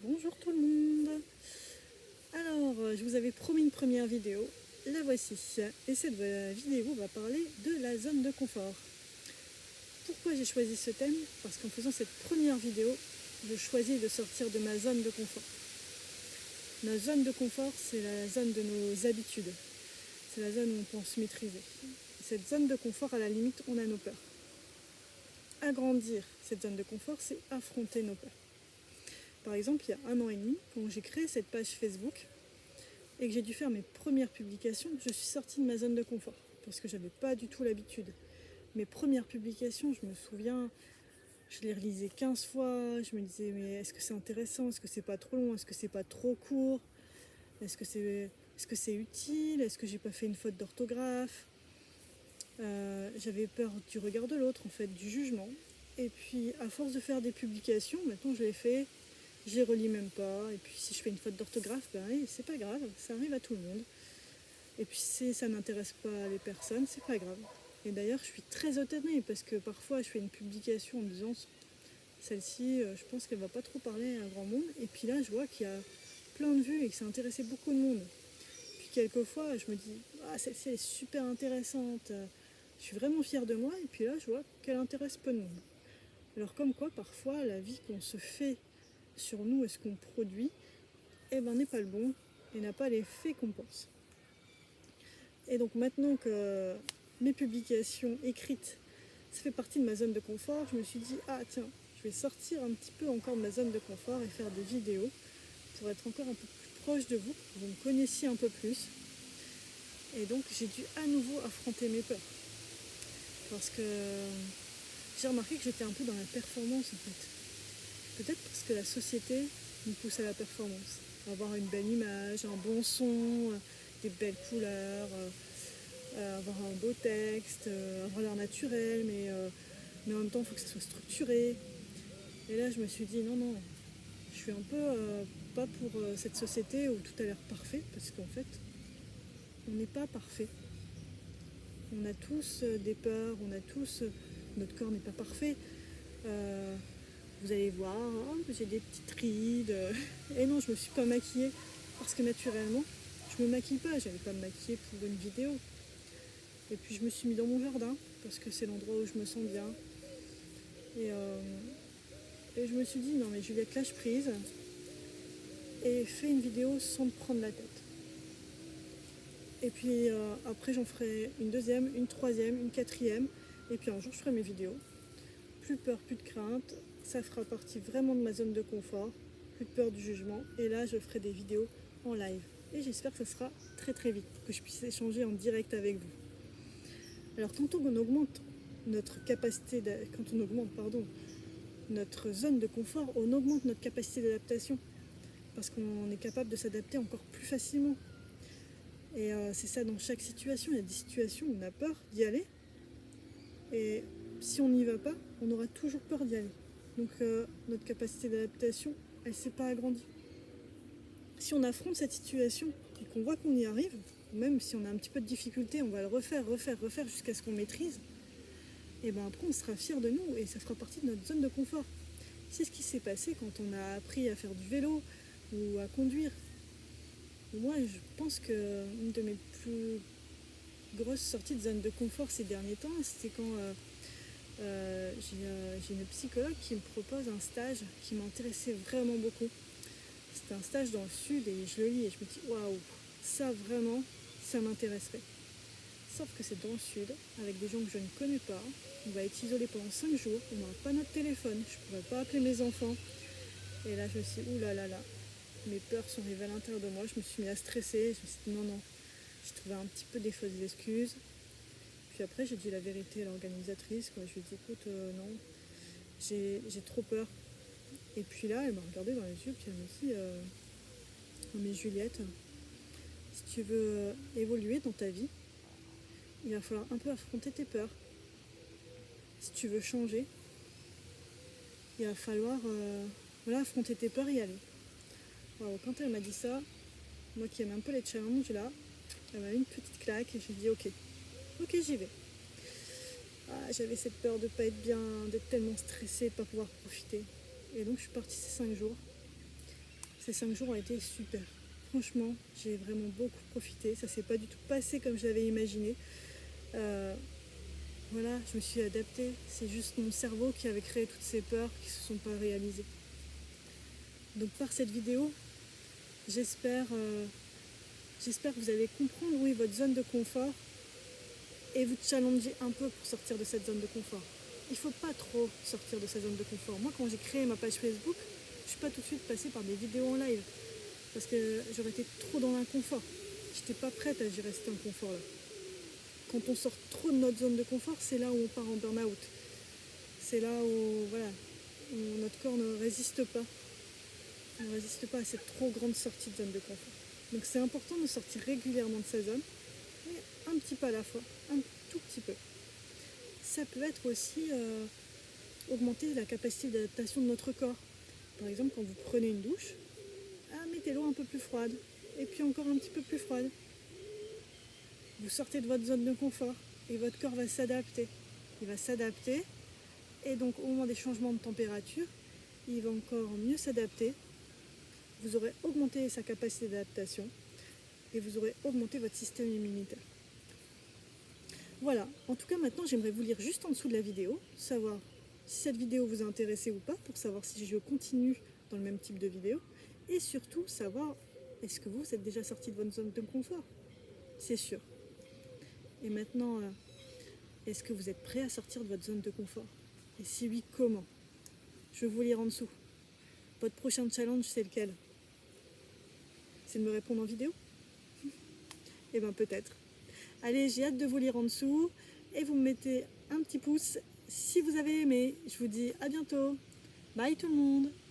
Bonjour tout le monde. Alors, je vous avais promis une première vidéo, la voici. Et cette vidéo va parler de la zone de confort. Pourquoi j'ai choisi ce thème? Parce qu'en faisant cette première vidéo, je choisis de sortir de ma zone de confort. Ma zone de confort, c'est la zone de nos habitudes. C'est la zone où on pense maîtriser. Cette zone de confort, à la limite, on a nos peurs. Agrandir cette zone de confort, c'est affronter nos peurs. Par exemple, il y a 1 an et demi, quand j'ai créé cette page Facebook et que j'ai dû faire mes premières publications, je suis sortie de ma zone de confort parce que j'avais pas du tout l'habitude. Mes premières publications, je me souviens, je les relisais 15 fois, je me disais mais est-ce que c'est intéressant, est-ce que c'est pas trop long, est-ce que c'est pas trop court, est-ce que c'est utile, est-ce que j'ai pas fait une faute d'orthographe. J'avais peur du regard de l'autre, en fait, du jugement. Et puis à force de faire des publications, maintenant je les fais, je les relis même pas. Et puis si je fais une faute d'orthographe, ben c'est pas grave, ça arrive à tout le monde. Et puis si ça n'intéresse pas les personnes, c'est pas grave. Et d'ailleurs, je suis très étonnée parce que parfois je fais une publication en me disant celle-ci, je pense qu'elle va pas trop parler à un grand monde. Et puis là, je vois qu'il y a plein de vues et que ça intéressait beaucoup de monde. Puis quelquefois, je me dis ah, celle-ci elle est super intéressante. Je suis vraiment fière de moi. Et puis là, je vois qu'elle intéresse peu de monde. Alors comme quoi, parfois, la vie qu'on se fait sur nous et ce qu'on produit, eh ben, n'est pas le bon et n'a pas l'effet qu'on pense. Et donc maintenant que mes publications écrites, ça fait partie de ma zone de confort, je me suis dit, ah tiens, je vais sortir un petit peu encore de ma zone de confort et faire des vidéos pour être encore un peu plus proche de vous, pour que vous me connaissiez un peu plus. Et donc j'ai dû à nouveau affronter mes peurs. Parce que j'ai remarqué que j'étais un peu dans la performance en fait. Peut-être parce que la société nous pousse à la performance. Avoir une belle image, un bon son, des belles couleurs, avoir un beau texte, avoir l'air naturel, mais en même temps il faut que ça soit structuré. Et là je me suis dit non, non, je suis un peu pas pour cette société où tout a l'air parfait, parce qu'en fait on n'est pas parfait. On a tous des peurs, on a tous, notre corps n'est pas parfait. Euh, Vous allez voir, oh, j'ai des petites rides. Et non, je me suis pas maquillée parce que naturellement, je me maquille pas. J'allais pas me maquiller pour une vidéo. Et puis je me suis mis dans mon jardin parce que c'est l'endroit où je me sens bien. Et, euh, et je me suis dit non mais Juliette, lâche prise et fais une vidéo sans te prendre la tête. Et puis après j'en ferai une deuxième, une troisième, une quatrième. Et puis un jour je ferai mes vidéos. Plus peur, plus de crainte. Ça fera partie vraiment de ma zone de confort. Plus de peur du jugement. Et là, je ferai des vidéos en live. Et j'espère que ça sera très très vite, que je puisse échanger en direct avec vous. Alors, quand on augmente notre capacité, quand on augmente, pardon, notre zone de confort, on augmente notre capacité d'adaptation. Parce qu'on est capable de s'adapter encore plus facilement. Et c'est ça dans chaque situation. Il y a des situations où on a peur d'y aller. Et si on n'y va pas, on aura toujours peur d'y aller. Donc notre capacité d'adaptation, elle ne s'est pas agrandie. Si on affronte cette situation et qu'on voit qu'on y arrive, même si on a un petit peu de difficulté, on va le refaire jusqu'à ce qu'on maîtrise, et ben après on sera fier de nous et ça fera partie de notre zone de confort. C'est ce qui s'est passé quand on a appris à faire du vélo ou à conduire. Moi, je pense qu'une de mes plus grosses sorties de zone de confort ces derniers temps, c'était quand j'ai une psychologue qui me propose un stage qui m'intéressait vraiment beaucoup. C'était un stage dans le sud et je le lis et je me dis waouh, ça vraiment, ça m'intéresserait. Sauf que c'est dans le sud, avec des gens que je ne connais pas. On va être isolé pendant 5 jours, on n'aura pas notre téléphone, je ne pourrai pas appeler mes enfants. Et là je me suis dit oulala, mes peurs sont arrivées à l'intérieur de moi, je me suis mis à stresser, je me suis dit non, non. J'ai trouvé un petit peu des fausses excuses. Puis après j'ai dit la vérité à l'organisatrice, quoi. Je lui ai dit écoute, non, j'ai trop peur. Et puis là, elle m'a regardé dans les yeux, puis elle m'a dit oh, mais Juliette, si tu veux évoluer dans ta vie, il va falloir un peu affronter tes peurs. Si tu veux changer, il va falloir voilà, affronter tes peurs et y aller. Alors, quand elle m'a dit ça, moi qui aime un peu les challenges là, elle m'a mis une petite claque et j'ai dit ok, j'y vais. Ah, j'avais cette peur de ne pas être bien, d'être tellement stressée, de ne pas pouvoir profiter. Et donc je suis partie ces 5 jours. Ces 5 jours ont été super. Franchement, j'ai vraiment beaucoup profité. Ça s'est pas du tout passé comme je l'avais imaginé. Voilà, je me suis adaptée. C'est juste mon cerveau qui avait créé toutes ces peurs qui ne se sont pas réalisées. Donc par cette vidéo, j'espère que vous allez comprendre où est votre zone de confort et vous challenger un peu pour sortir de cette zone de confort. Il ne faut pas trop sortir de sa zone de confort. Moi, quand j'ai créé ma page Facebook, je ne suis pas tout de suite passée par des vidéos en live parce que j'aurais été trop dans l'inconfort. Je n'étais pas prête à gérer cet inconfort-là. Quand on sort trop de notre zone de confort, c'est là où on part en burn-out. C'est là où, voilà, où notre corps ne résiste pas. On ne résiste pas à cette trop grande sortie de zone de confort. Donc c'est important de sortir régulièrement de sa zone, mais un petit peu à la fois, un tout petit peu. Ça peut être aussi augmenter la capacité d'adaptation de notre corps. Par exemple, quand vous prenez une douche, mettez l'eau un peu plus froide, et puis encore un petit peu plus froide. Vous sortez de votre zone de confort, et votre corps va s'adapter. Il va s'adapter, et donc au moment des changements de température, il va encore mieux s'adapter. Vous aurez augmenté sa capacité d'adaptation, et vous aurez augmenté votre système immunitaire. Voilà, en tout cas maintenant j'aimerais vous lire juste en dessous de la vidéo, savoir si cette vidéo vous a intéressé ou pas, pour savoir si je continue dans le même type de vidéo, et surtout savoir est-ce que vous êtes déjà sorti de votre zone de confort. C'est sûr. Et maintenant, est-ce que vous êtes prêt à sortir de votre zone de confort? Et si oui, comment? Je vais vous lire en dessous. Votre prochain challenge, c'est lequel? C'est de me répondre en vidéo? Eh bien peut-être. Allez, j'ai hâte de vous lire en dessous et vous me mettez un petit pouce si vous avez aimé. Je vous dis à bientôt. Bye tout le monde.